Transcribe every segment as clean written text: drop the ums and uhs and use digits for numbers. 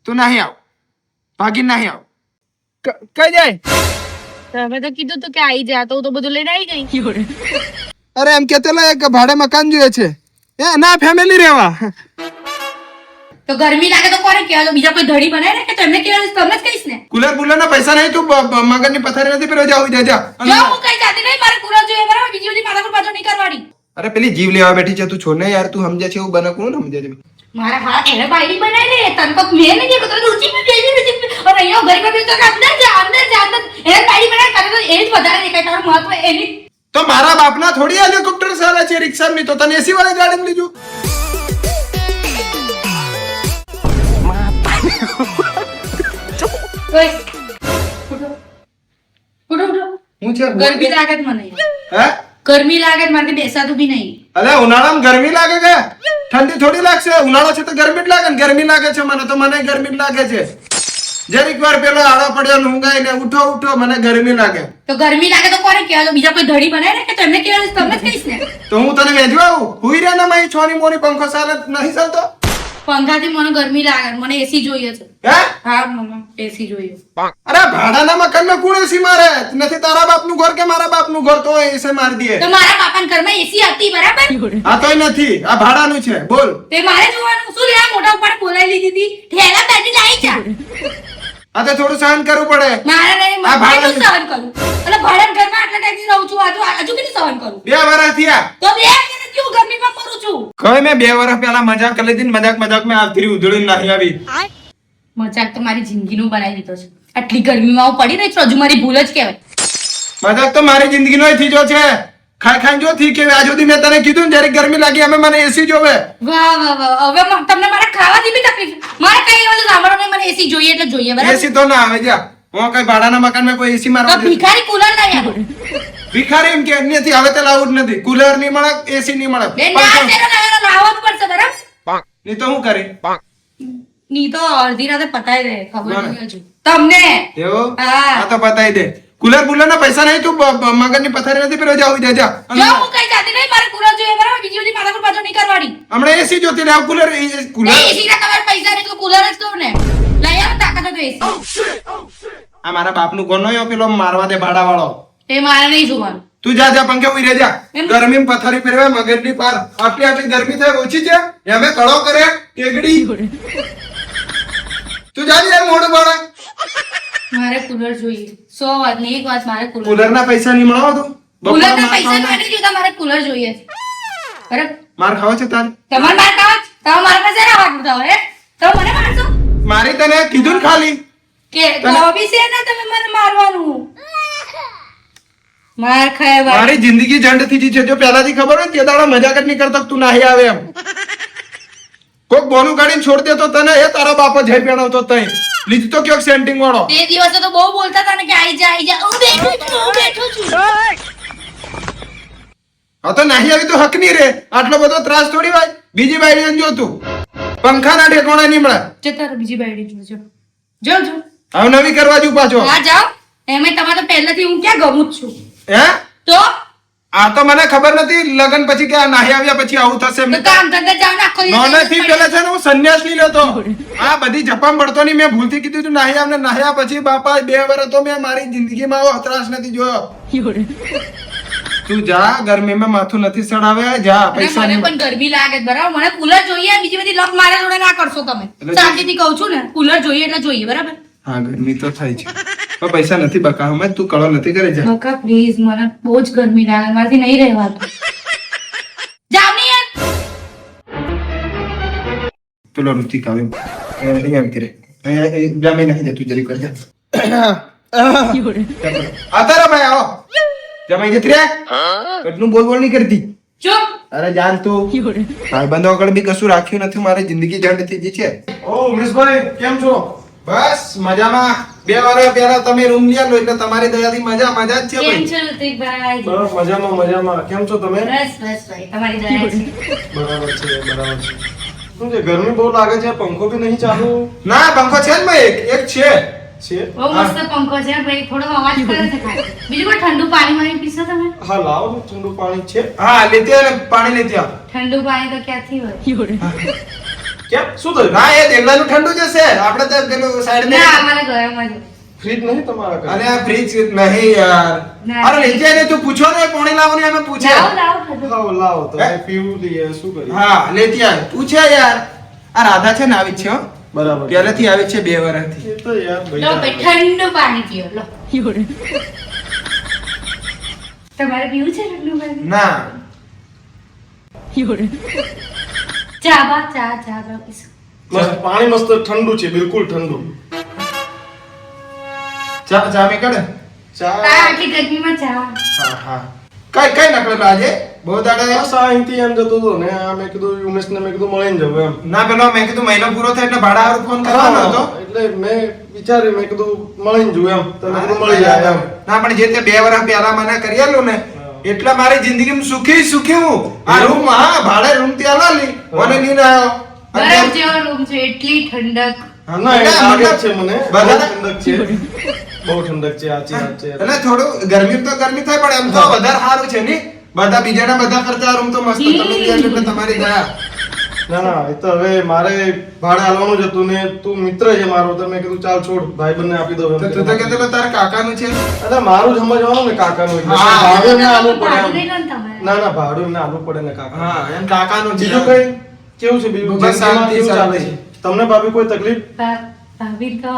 તું નહીં આવ, ભાગીને નહીં આવ. કઈ જાય? તમે તો કીધું તો કે આવી જા, તો હું તો બધું લઈને આવી ગઈ. અરે એમ કેતો એક ભાડે મકાન જોઈએ છે એ ના ફેમિલી રહેવા. તો ગરમી લાગે તો કોને કહેવાય? બીજા કોઈ ધડી બનાવે ને કે તમને કહેવાય? તમે જ કહીશ ને. કુલર બુલર ના પૈસા નહીં, તું મગજની પથારી નથી પેલો જાવ જા જા. જો હું કઈ જાતી નહીં, મારે કુલર જોઈએ બરાબર, બીજી બધી માથા પર પાછો નહીં કરવાની. અરે પેલી જીવ લેવા બેઠી છે, તું છોડ ને યાર, તું સમજે છે એવું બને કોણ સમજે છે? મારા હા એને બાયડી બનાવી લે, તન તો મેં નહીં કે તો ઊંચી મે બેસી અને અહીંયા ગરીબ બી તો અંદર જા અંદર એને બાયડી બનાવી કરે તો એ જ વધારે દેખાય. તારું મહત્વ એની તો મારા બાપના થોડી હેલિકોપ્ટર ચાલે છે, રિક્ષા ની, તો તને એસી વાળી ગાડી લીધું. ઓય ઉઠો ઉઠો ઉઠો. હું છે ગરમી લાગે છે મને. હે ગરમી લાગે છે, મારે બેસાતું બી નહીં. અરે ઉનાળામાં ગરમી લાગે કે ઠંડી થોડી લાગશે? ઉનાળો છે તો ગરમી જ લાગે ને. ગરમી લાગે છે મને, તો મને ગરમી જ લાગે છે. જરીક વાર પેલો આડો પડ્યો ઊંઘાઈ ને ઉઠો ઉઠો, મને ગરમી લાગે. તો ગરમી લાગે તો કોને કહેવાય? બીજા કોઈ ધડી બનાવે ને કે તમને કહેવાય? તમે જ કહીશ ને. તો હું તને વેચવા આવું? હુઈ રહ્યા ને મારી છોની મોની પંખો ચાલે નહીં ચાલતો? પંખાથી મને ગરમી લાગે, મને એસી જોઈએ છે. હે હા મમ્મા એસી જોઈએ. અરે ભાડાના મકાનમાં કોણ એસી મારે? નથી તારા બાપનું ઘર કે મારા બાપનું ઘર, તો એસી મારી દે. તો મારા બાપાના ઘરમાં એસી હતી બરાબર. આ તોય નથી, આ ભાડાનું છે. બોલ તે મારે જોવાનું શું? લે મોટા ઉપર બોલાવી લીધી હતી, ઠેલા બેઠી લાવી જા. આ તો થોડું સહન કરવું પડે. મારે નહીં, આ મારે ભાડાનું શું સહન કરું? એટલે ભાડાના ઘરમાં આટલા ટાઈમથી રહું છું, હજુ કેટલું સહન કરું? 2 વર્ષ થયા. તો બે મહિના કેવું ગરમીમાં મરું છું? કઈ મેં 2 વર્ષ પહેલા મજાક કરી લીધી ને, મજાક મેં આવતી ઉધળી નહીં આવી. મજાક તો મારી જિંદગીનું બનાવી દીધો છે. આટલી ગરમીમાં હું પડી રહી છું, હજુ મારી ભૂલ જ કહેવાય. મજાક તો મારી જિંદગીનો થી જો છે. ખાઈ ખાઈ જો થી કે આજ સુધી મેં તને કીધું ને જ્યારે ગરમી લાગી અમે મને એસી જોવે. વાહ વાહ વાહ. હવે તમને મારા ખાવાથી બી તકલીફ. મારે કઈ એવું સાંભળો નહીં, મને એસી જોઈએ એટલે જોઈએ બરાબર. એસી તો ના આવે જા. હું કઈ ભાડાના મકાનમાં કોઈ એસી તો મારવા દે. ભિખારી કુલર લઈ આવો. ભિખારી એમ કે નથી, હવે તો લાવું જ નથી. કુલર નહીં મળે, એસી નહીં મળે. બે ના તેરો લાવવો જ પડશે બરાબર. નહીં તો હું કરી? ની તો અડધી રાતે પતાઈ દે, ખબર નહીં હજુ તમને. એવું? હા. આ તો પતાઈ દે. કુલર બુલર ના પૈસા નહીં, તું મગજની પથારી નથી પેલો જાવ જા જા. જો હું કઈ જાતી નહીં, મારે કુલર જોઈએ બરાબર, બીજી બધી માથા પર પાછો નહીં કરવાની. હમણાં એસી જોતી રહે. કુલર કુલર એસી ના તમારે પૈસા નહીં તો કુલર જ કહું ને. લઈ આવો તાકાત હોય તો એસી. આ મારા બાપનું કોણ નો પેલો મારવા દે ભાડા વાળો. તે મારે નહીં જોવાનું. તું જા જા પંખે ઉઈ રે જા. ગરમી પથારી ફેરવે મગજની પાર. આટલી ગરમી થાય ઓછી છે એમે કળો કરે ટેગડી. તું જા યાર મોઢું બાળા. મારે કુલર જોઈએ. 100 વાત ની એક વાત, મારે કુલર. કુલર ના પૈસા નહીં મળવા તું? કુલર ના પૈસા નથી જોતા, મારે કુલર જોઈએ છે. બરાબર. માર ખાવા છે તારે? તમારે માર કાવા તમે મારા પાસે ના વાત બતાવો હે. તમે મને મારશો? મારી તને કીધું ને ખાલી કે ગોબી છે ને તમે મને મારવાનું. માર ખાય ભાઈ. મારી જિંદગી જંડ થી છે. જો પહેલાથી ખબર હોય તે દાડા મજાક જ નહીં કરતો, તું નાહી આવે એમ. કોક બોનું કાઢીને છોડ દે તો તને એ તારો બાપો જઈ પેણાવતો તઈ લીધું તો કયો સેન્ટિંગ વાળો. તે દિવસે તો બહુ બોલતા હતા ને કે આઈ જા હું બેઠો છું. હા તો નાહી આવી તો હક નહીં રે. આટલો બધો ત્રાસ થોડી હોય. બીજી બાયડી જોતું પંખાના ઠેકોણા નહીં મળે. જતા બીજી બાયડી જોજો. જો જો હવે નવી કરવા જુ પાછો. હા જાઓ. એમે તમારે પહેલેથી હું ક્યાં ગમું જ છું. હે તો આ તો મને ખબર નથી લગન પછી કે આ નાહી આવ્યા પછી આવું થશે. તો કામ ધંધા જાવ ને આખો દિવસ નોનેથી પેલા છે ને હું સંન્યાસ લઈ લેતો. આ બધી જપામ પડતો નહીં. મેં ભૂલથી કીધું તું નાહી આવ ને નાહ્યા પછી બાપા 2 વર્ષ તો મેં મારી જિંદગીમાં આવો ત્રાસ નથી જોયો. તું જા, ગરમીમાં માથું નથી સડાવે. જા પૈસા મને પણ ગરમી લાગે બરાબર. મને કુલર જોઈએ, બીજી બધી લપ મારા જોડે ના કરશો તમે. શાંતિથી કહું છું ને, કુલર જોઈએ એટલે જોઈએ બરાબર. હા ગરમી તો થાય છે પણ પૈસા નથી બકાવવામાં. તું કળો નથી કરે. જા બકા પ્લીઝ, મને બહુ જ ગરમી લાગે, મારાથી નહીં રહેવાતું. જાવ ને યાર. પેલો ઋતિક આવ્યો અહીંયા આવી કરે. અહીંયા જામે નહીં જતું જરી કરજે. આતા રે ભાઈ આવો. જમાઈ જતી રે. કેટલું બોલ બોલ નહીં કરતી. ચૂપ. અરે જાન તું. ભાઈબંધો આગળ બી કશું રાખ્યું નથી. મારી જિંદગી જંડ થઈ છે. ઓ ઉમેશભાઈ કેમ છો? બસ મજામાં. 2 વર્ષ પહેલા તમે રૂમ લીધો એટલે તમારી દયાથી મજા જ છે કેમ ભાઈ. છો ઋતિકભાઈ? બસ મજામાં. કેમ છો તમે? બસ બસ ભાઈ, તમારી દયા છે. બરાબર છે. શું છે, ગરમી બહુ લાગે છે, પંખો બી નહીં ચાલુ ના પંખો છે ને ભાઈ, એક છે. છે? બહુ મસ્ત પંખો છે ભાઈ, થોડો અવાજ કરે છે ખાલી. બીજું કોઈ ઠંડુ પાણી મારી પીશો તમે? હા લાવો ને, ઠંડુ પાણી છે. હા લેતી આવ ને પાણી લેતી આવ. ઠંડુ પાણી તો ક્યાંથી હોય? કેમ શું થયું ના એ દેગલાનું ઠંડુ જશે આપણે તો પેલું સાઈડ ના અમારે ગરમ જ ફ્રીજ નહીં તમારા ઘરે? અરે આ ફ્રીજ નહીં યાર ના. અરે લઈ જાય ને તું પૂછો ને પાણી લાવવાનું અમે પૂછે લાવો લાવો ખાધું. લાવો લાવો તમે હે? પીવું લઈએ શું કરીએ હા લેતી આવ પૂછે યાર આ રાધા છે ને આવી જ છે હો બરાબર પહેલેથી આવી જ છે 2 વર્ષથી એ તો યાર લો ભૈયા ભાઈ ઠંડુ પાણી પીઓ લો તમારે પીવું છે ઠંડુ પાણી ના ચા બા ચા ચા બા પીશું. મસ્ત પાણી મસ્ત ઠંડુ છે બિલકુલ ઠંડુ ચા ચા મે કડે ચા આટલી ગરમીમાં ચા હા હા કઈ નકળેલો આજે બહુ દાડા બસ આ અહીંથી એમ જતો હતો ને આ મેં કીધું ઉમેશને મેં કીધું મળીને જવું એમ ના પેલો મેં કીધું મહિનો પૂરો થાય એટલે ભાડા હારું ફોન કરવાનો હતો એટલે મેં વિચાર્યું મેં કીધું મળીને જવું એમ તો મેં કીધું મળી જાય એમ ના પણ જે તે 2 વર્ષ પહેલા મને કરેલું ને એટલે મારી જિંદગીમાં સુખી હું આ રૂમ હા ભાડે રૂમ ત્યાં લાલી મને લઈને આવ્યો બરફ જેવો રૂમ છે એટલી ઠંડક ના એ લાગે જ છે મને બહુ બધા- ઠંડક છે બહુ ઠંડક છે આચી વાત છે એટલે થોડું ગરમી તો ગરમી થાય પણ એમ તો વધારે સારું છે ની બધા બીજાના બધા કરતા રૂમ તો મસ્ત તમે ત્યાં એટલે તમારી દયા ના ના એ તો હવે મારે ભાડે હાલવાનું જ હતું ને તું મિત્ર છે મારો તો મેં કીધું ચાલ છોડ ભાઈ બંને આપી દો એમ. તો તું તો કહેતો તારા કાકાનું છે અરે મારું જ સમજવાનું ને કાકાનું એટલે હા. ભાડું એમને આલવું પડે ભાડું એમ. લઈ લો ને તમારે. ના ના ભાડું એમને આલવું પડે ને કાકા હા એમ કાકાનું છે બીજું કઈ કેવું છે બીજું બસ શાંતિ, કેવું ચાલે શાંતિ. છે તમને ભાભી કોઈ તકલીફ ભાભી તો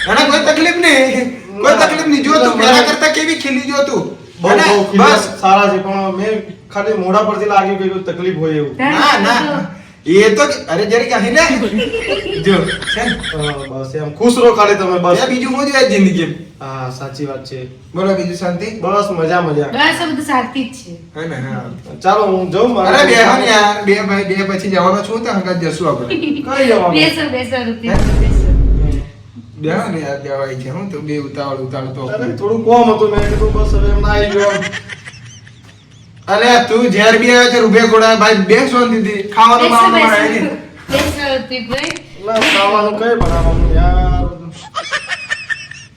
એને કોઈ તકલીફ નહીં કોઈ તકલીફ નહીં જો તું પહેલા કરતા કેવી ખીલી જો તું બહુ અને બહુ બસ બસ સારા છે પણ મેં ખાલી મોઢા પરથી લાગ્યું કે કોઈ તકલીફ હોય એવું ના ના એ તો અરે જરી કહી ને જો છે ને? બસ એમ ખુશ રહો ખાલી તમે બસ એ બીજું શું જોઈએ જિંદગી હા સાચી વાત છે બોલો બીજું શાંતિ બસ મજા મજા બસ આ બધું શાંતિ જ છે હે ને હા ચાલો હું જઉં મારે અરે બે હો ને યાર બે ભાઈ બે પછી જવાનો છું તો હંગાત જશું આપણે કઈ જવાનું બેસો બેસો રૂપિયા બેસો બે હો ને યાર જવાય છે હું તો બે ઉતાવળ તો અરે થોડું કોમ હતું મેં કીધું બસ હવે એમ આવી ગયો એમ. અરે તું ઝેર બી આવે છે રૂબે ગોળા ભાઈ બે સોન દીધી ખાવાનું બેસો બાવાનું મળે નહીં બેસો રૂપિયા ના ખાવાનું કઈ બનાવવાનું યાર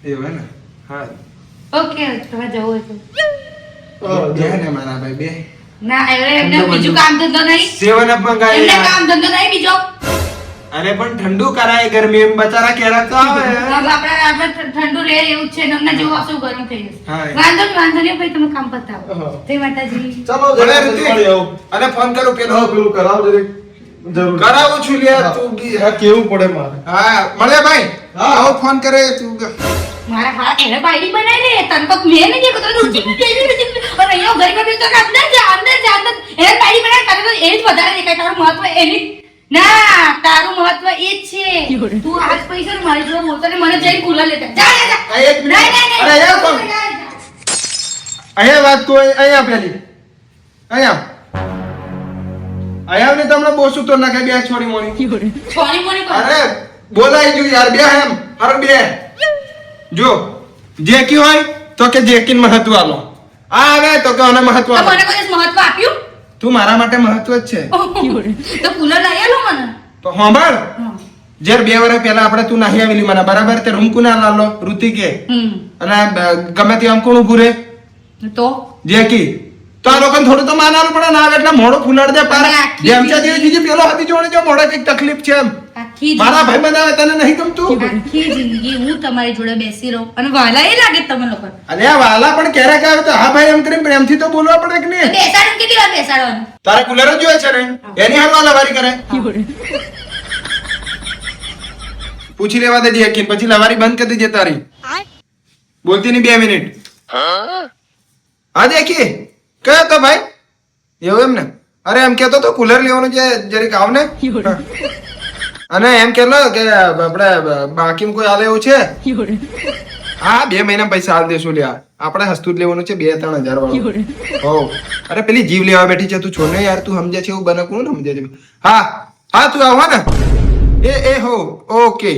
એવું હે ને હા ઓકે તમારે જવું હોય તો બે ને મારા ભાઈ બે ના એમને બીજું કામ ધંધો નહીં સેવન અપ મંગાય એમને યાર. કામ ધંધો નહીં બીજો અરે પણ ઠંડુ કરાય ગરમી એમ બચારા કેરા તો આવે આપણે ઠંડુ રહે એવું જ છે ને અમને જેવું આવશે એવું ગરમ થઈ હા. જશે વાંધો નહીં ભાઈ તમે કામ પતાવો હા. જય માતાજી ચાલો ભલે જરા ઋતિક. મળી આવું. અને ફોન કરું પેલો હા, પેલું કરાવ જરીક. જરૂર કરાવું છું લ્યા હા. તું બી હા, કેવું પડે મારે હા મળે ભાઈ હા. આવો ફોન કરે તું મારા હા એને બાયડી બનાવી લે તન તો મેં નહીં દેખો તો ઊંચી કેવી રીતે અને અહીંયા ઘર પર તો અંદર જા એને બાયડી બનાવી તને તો એ જ વધારે દેખાય તારું મહત્વ એની ના તારું મહત્વ એ જ છે તું આજ પૈસા મારી જોડે બોલતો ને મને જઈને કુલર લેતા જા જા જા આ એક મિનિટ. નહીં, નહીં, નહીં. અરે, અહીંયા કોણ? જા, જા. અહીંયા વાત કોઈ અહીંયા પેલી અહીંયા અહીંયા ને તમને બોસું તો નાખે બે છોડી મોડી છોની મોની કર અરે બોલાઈ ગયું યાર બે એમ અરે બે જો જેકી હોય તો કે જેકીન મહત્વ આલો આ આવે તો કે આને મહત્વ તો આલો મને કોઈ દિવસ મહત્વ આપ્યું તું મારા માટે મહત્વ જ છે તો કુલર લઈ આલો મને તો સાંભળ હા. જ્યારે 2 વર્ષ પહેલા આપણે તું નાહી આવેલી મને બરાબર તે રૂમ કુના લાલો ઋતિકે અને ગમે તે આમ કોણ ઊભું રહે તો જેકી તો આ લોકોને થોડું તો માનવાનું પડે ના આવે એટલે મોઢું ફૂલાડ દે પાર અને આખી જેમ છે જેવી બીજી પેલો હતી જોડે જો મોઢે કઈક તકલીફ છે એમ આખી મારા ભાઈ બનાવે તને નહીં ગમતું આખી જિંદગી હું તમારી જોડે બેસી રહું અને વાલા એ લાગે તમે લોકો અરે આ વાલા પણ ક્યારેક આવે તો હા ભાઈ એમ કરીને પ્રેમથી તો બોલવા પડે કે નહીં બેસાડું કેટલી વાર બેસાડવાનું તારે કુલર જ જોઈએ છે ને એની હાલ લવારી કરે પૂછી લેવા દે યકીન પછી લવારી બંધ કરી દેજે તારી બોલતી નહીં 2 મિનિટ હા દેખી કયો તો ભાઈ એવું એમ ને અરે એમ કેતો તો કુલર લેવાનું છે જરીક આવ ને અને એમ કેલો કે આપણે બાકી કોઈ આલે એવું છે હા 2 મહિના પૈસા હાલ દેશું લ્યા આપણે હસ્તું જ લેવાનું છે 2-3 હજાર વાળું હો અરે પેલી જીવ લેવા બેઠી છે તું છોડ ને યાર તું સમજે છે એવું બને કોણ સમજે છે હા હા તું આવ ને એ હો ઓકે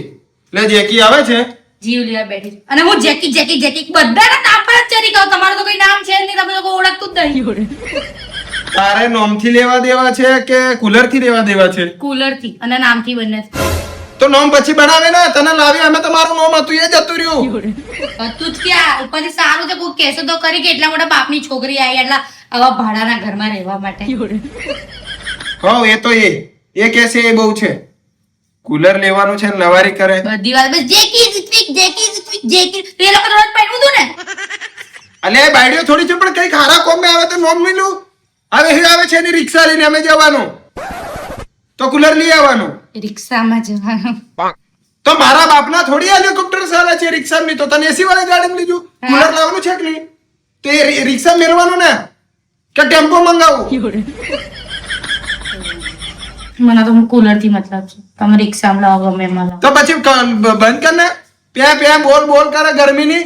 લે જેકી આવે છે જીવ લેવા બેઠી છું. અને હું જેકી જેકી જેકી બધાના નામ પર જ ચરી કહું તમારું તો કોઈ નામ છે જ નહીં તમે લોકો ઓળખતું જ નહીં તારે નોમથી લેવા દેવા છે કે કુલર થી લેવા દેવા છે કુલર થી અને નામથી બંને તો નોમ પછી બનાવે ને તને લાવી અમે તમારું નોમ હતું એ જતું રહ્યું તું જ ક્યાં ઉપરથી સારું છે કોઈ કહેશો તો કરી કે એટલા મોટા બાપની છોકરી આવી એટલા આવા ભાડાના ઘરમાં રહેવા માટે હો એ તો એ કહેશે એ બહુ છે. કુલર લેવાનું છે ને લવારી કરે. બધી વાત બસ જે કી તે લોકો રોજ પહેરવું તું ને. અલે બાયડીઓ થોડી છે પણ કઈ ખારા કોમ આવે તો નોમ મિલું. હવે એ આવે છે એની રિક્ષા લઈને અમે જવાનું તો કુલર લઈ આવવાનું. રિક્ષામાં જવાનું. તો મારા બાપના થોડી હેલિકોપ્ટર ચાલે છે રિક્ષા ની તો તને એસી વાળી ગાડી લીધું. કુલર લાવવાનું છે કે નહીં તો એ રિક્ષા મેળવાનું ને કે ટેમ્પો મંગાવું. મને તો કુલર થી મતલબ છે તમે રિક્ષામાં લાવો ગમે એમાં લાવો. તો પછી બંધ કર ને પ્યા પ્યા બોલ કરે ગરમીની.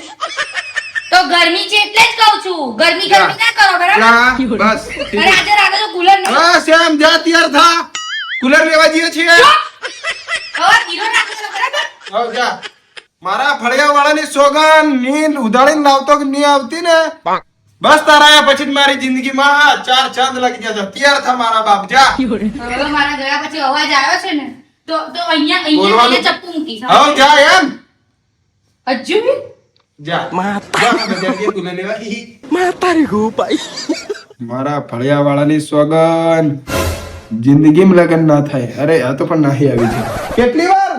તો ગરમી છે એટલે જ કહું છું ગરમી ના કરો બરાબર. જા બસ અરે આજે રાતે તો કુલર ન બસ એમ જા તૈયાર થા કુલર લેવા જઈએ છીએ. હવે ધીરો નાખો છો, બરાબર. હવે જા મારા ફળિયા વાળાની સોગન નીંદ ઉધાડીને લાવતો કે નહીં આવતી ને બસ તારા આયા પછી જ મારી જિંદગીમાં ચાર ચાંદ લાગી જશે. તૈયાર થા મારા બાપ જા. હવે મારા ગયા પછી અવાજ આવ્યો છે ને તો અહીંયા બોલવાનું. ચપ્પુ મૂકીશ. હવે જા એમ હજુ બી? જા જા બજાર ગઈ કુલર લેવા. મારા ફળિયા વાળાની સોગન જિંદગીમાં લગન ના થાય. અરે આ તો પણ નાહી આવી છે કેટલી વાર